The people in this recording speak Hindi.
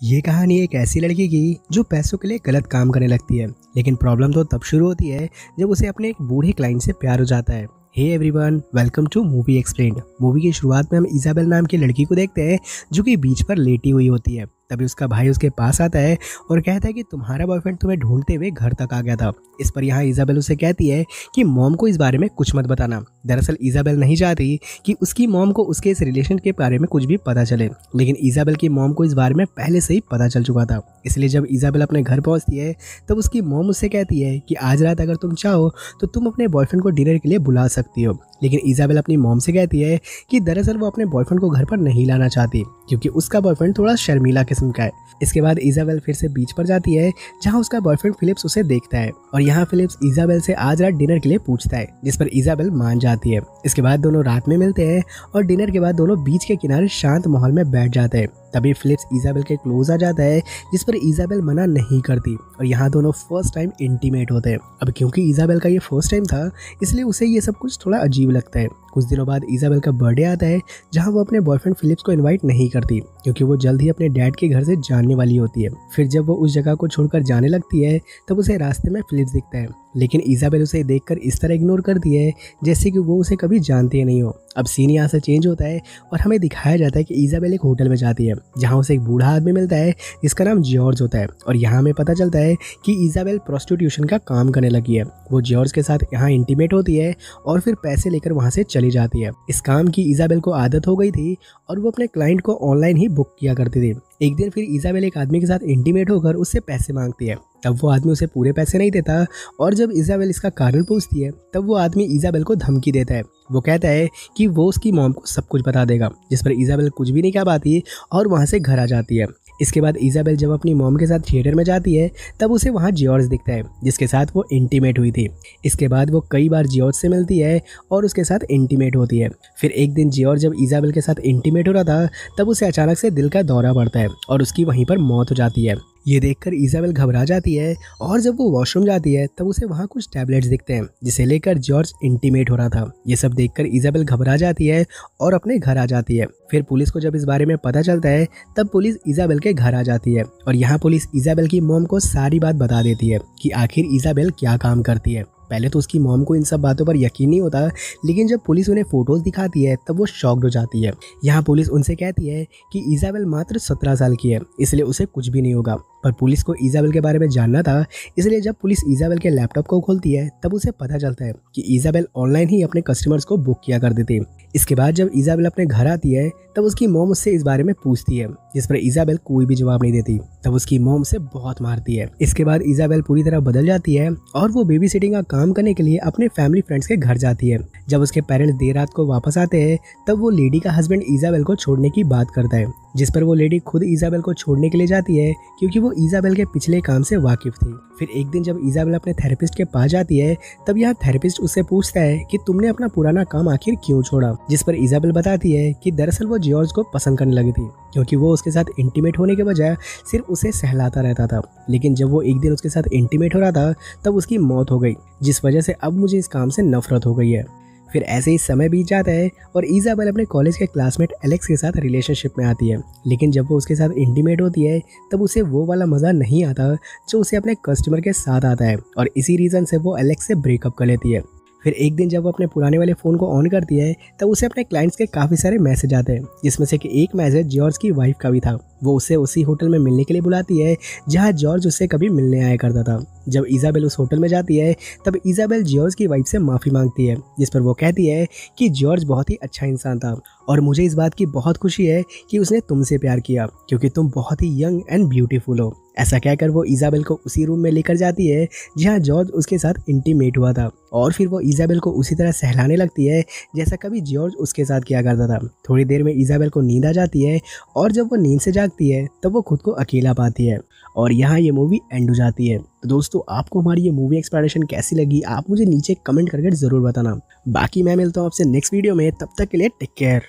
ये कहानी एक ऐसी लड़की की जो पैसों के लिए गलत काम करने लगती है, लेकिन प्रॉब्लम तो तब शुरू होती है जब उसे अपने एक बूढ़े क्लाइंट से प्यार हो जाता है। Hey everyone, welcome to movie explained. Movie की शुरुआत में हम इजाबेल नाम की लड़की को देखते हैं जो कि बीच पर लेटी हुई होती है। तभी उसका भाई उसके पास आता है और कहता है कि तुम्हारा बॉयफ्रेंड तुम्हें ढूंढते हुए घर तक आ गया था। इस पर यहाँ इजाबेल उसे कहती है कि मॉम को इस बारे में कुछ मत बताना। दरअसल इजाबेल नहीं चाहती कि उसकी मॉम को उसके इस रिलेशन के बारे में कुछ भी पता चले, लेकिन इजाबेल की मॉम को इस बारे में पहले से ही पता चल चुका था। इसलिए जब इजाबेल अपने घर पहुंचती है तब उसकी मॉम उससे कहती है कि आज रात अगर तुम चाहो तो तुम अपने बॉयफ्रेंड को डिनर के लिए बुला सकती हो। लेकिन इजाबेल अपनी मॉम से कहती है कि दरअसल वो अपने बॉयफ्रेंड को घर पर नहीं लाना चाहती क्योंकि उसका बॉयफ्रेंड थोड़ा शर्मीला किस्म का है। इसके बाद इजाबेल फिर से बीच पर जाती है जहां उसका बॉयफ्रेंड फिलिप्स उसे देखता है और यहाँ फिलिप्स इजाबेल से आज रात डिनर के लिए पूछता है, जिस पर इजाबेल मान जाती है। इसके बाद दोनों रात में मिलते हैं और डिनर के बाद दोनों बीच के किनारे शांत माहौल में बैठ जाते हैं। तभी फिलिप्स इजाबेल के क्लोज आ जाता है, जिस पर इजाबेल मना नहीं करती और यहाँ दोनों फर्स्ट टाइम इंटीमेट होते हैं। अब क्योंकि इजाबेल का ये फर्स्ट टाइम था इसलिए उसे ये सब कुछ थोड़ा अजीब लगता है। कुछ दिनों बाद इजाबेल का बर्थडे आता है जहाँ वो अपने बॉयफ्रेंड फिलिप्स को इनवाइट नहीं करती क्योंकि वो जल्द ही अपने डैड के घर से जाने वाली होती है। फिर जब वो उस जगह को छोड़कर जाने लगती है तब उसे रास्ते में फिलिप्स दिखता है, लेकिन इजाबेल उसे देखकर इस तरह इग्नोर करती है जैसे कि वो उसे कभी जानती नहीं हो। अब सीन यहाँ से चेंज होता है और हमें दिखाया जाता है कि इजाबेल एक होटल में जाती है जहाँ उसे एक बूढ़ा आदमी मिलता है जिसका नाम जॉर्ज होता है और यहाँ हमें पता चलता है कि इजाबेल प्रोस्टिट्यूशन का काम करने लगी है। वो जॉर्ज के साथ यहाँ इंटीमेट होती है और फिर पैसे लेकर वहाँ से चली जाती है। इस काम की इजाबेल को आदत हो गई थी और वो अपने क्लाइंट को ऑनलाइन ही बुक किया करती थी। एक दिन फिर इजाबेल एक आदमी के साथ इंटीमेट होकर उससे पैसे मांगती है। तब वो आदमी उसे पूरे पैसे नहीं देता और जब इजाबेल इसका कारण पूछती है तब वो आदमी इजाबेल को धमकी देता है। वो कहता है कि वो उसकी मॉम को सब कुछ बता देगा, जिस पर इजाबेल कुछ भी नहीं कह पाती और वहाँ से घर आ जाती है। इसके बाद इजाबेल जब अपनी मॉम के साथ थिएटर में जाती है तब उसे वहाँ जॉर्ज दिखता है जिसके साथ वो इंटीमेट हुई थी। इसके बाद वो कई बार जॉर्ज से मिलती है और उसके साथ इंटीमेट होती है। फिर एक दिन जॉर्ज जब इजाबेल के साथ इंटीमेट हो रहा था तब उसे अचानक से दिल का दौरा पड़ता है और उसकी वहीं पर मौत हो जाती है। ये देखकर इजाबेल घबरा जाती है और जब वो वॉशरूम जाती है तब उसे वहाँ कुछ टैबलेट्स दिखते हैं जिसे लेकर जॉर्ज इंटीमेट हो रहा था। ये सब देखकर इजाबेल घबरा जाती है और अपने घर आ जाती है। फिर पुलिस को जब इस बारे में पता चलता है तब पुलिस इजाबेल के घर आ जाती है और यहाँ पुलिस इजाबेल की मॉम को सारी बात बता देती है कि आखिर इजाबेल क्या काम करती है। पहले तो उसकी मॉम को इन सब बातों पर यकीन नहीं होता, लेकिन जब पुलिस उन्हें फोटोज दिखाती है तब वो शॉक्ड हो जाती है। यहाँ पुलिस उनसे कहती है कि इजाबेल मात्र 17 साल की है इसलिए उसे कुछ भी नहीं होगा, पर पुलिस को इजाबेल के बारे में जानना था। इसलिए जब पुलिस इजाबेल के लैपटॉप को खोलती है तब उसे पता चलता है कि इजाबेल ऑनलाइन ही अपने कस्टमर्स को बुक किया करती थी। इसके बाद जब इजाबेल अपने घर आती है तब उसकी मॉम उससे इस बारे में पूछती है, जिस पर इजाबेल कोई भी जवाब नहीं देती। तब उसकी मॉम उसे बहुत मारती है। इसके बाद इजाबेल पूरी तरह बदल जाती है और वो बेबी सिटिंग का काम करने के लिए अपने फैमिली फ्रेंड्स के घर जाती है। जब उसके पेरेंट्स देर रात को वापस आते हैं तब वो लेडी का हस्बैंड इजाबेल को छोड़ने की बात करता है, जिस पर वो लेडी खुद इजाबेल को छोड़ने के लिए जाती है क्योंकि वो इजाबेल के पिछले काम से वाकिफ थी। फिर एक दिन जब इजाबेल अपने थेरेपिस्ट के पास जाती है तब यहाँ थेरेपिस्ट उससे पूछता है कि तुमने अपना पुराना काम आखिर क्यों छोड़ा, जिस पर इजाबेल बताती है कि दरअसल वो जॉर्ज को पसंद करने लगी थी क्योंकि वो उसके साथ इंटीमेट होने के बजाय सिर्फ उसे सहलाता रहता था। लेकिन जब वो एक दिन उसके साथ इंटीमेट हो रहा था तब उसकी मौत हो गई, जिस वजह से अब मुझे इस काम से नफरत हो गई है। फिर ऐसे ही समय बीत जाता है और इजाबेल अपने कॉलेज के क्लासमेट एलेक्स के साथ रिलेशनशिप में आती है, लेकिन जब वो उसके साथ इंटीमेट होती है तब उसे वो वाला मज़ा नहीं आता जो उसे अपने कस्टमर के साथ आता है और इसी रीज़न से वो एलेक्स से ब्रेकअप कर लेती है। फिर एक दिन जब वो अपने पुराने वाले फ़ोन को ऑन करती है तब उसे अपने क्लाइंट्स के काफ़ी सारे मैसेज आते हैं, जिसमें से कि एक मैसेज जॉर्ज की वाइफ का भी था। वो उसे उसी होटल में मिलने के लिए बुलाती है जहां जॉर्ज उससे कभी मिलने आया करता था। जब इजाबेल उस होटल में जाती है तब इजाबेल जॉर्ज की वाइफ से माफ़ी मांगती है, जिस पर वो कहती है कि जॉर्ज बहुत ही अच्छा इंसान था और मुझे इस बात की बहुत खुशी है कि उसने तुमसे प्यार किया क्योंकि तुम बहुत ही यंग एंड ब्यूटीफुल हो। ऐसा कहकर वो इजाबेल को उसी रूम में लेकर जाती है जहाँ जॉर्ज उसके साथ इंटीमेट हुआ था और फिर वो इजाबेल को उसी तरह सहलाने लगती है जैसा कभी जॉर्ज उसके साथ किया करता था। थोड़ी देर में इजाबेल को नींद आ जाती है और जब वो नींद से जागती है तब वो खुद को अकेला पाती है और यहाँ ये मूवी एंड हो जाती है। तो दोस्तों, आपको हमारी ये मूवी एक्सप्लेनेशन कैसी लगी आप मुझे नीचे कमेंट करके ज़रूर बताना। बाकी मैं मिलता हूँ आपसे नेक्स्ट वीडियो में, तब तक के लिए टेक केयर।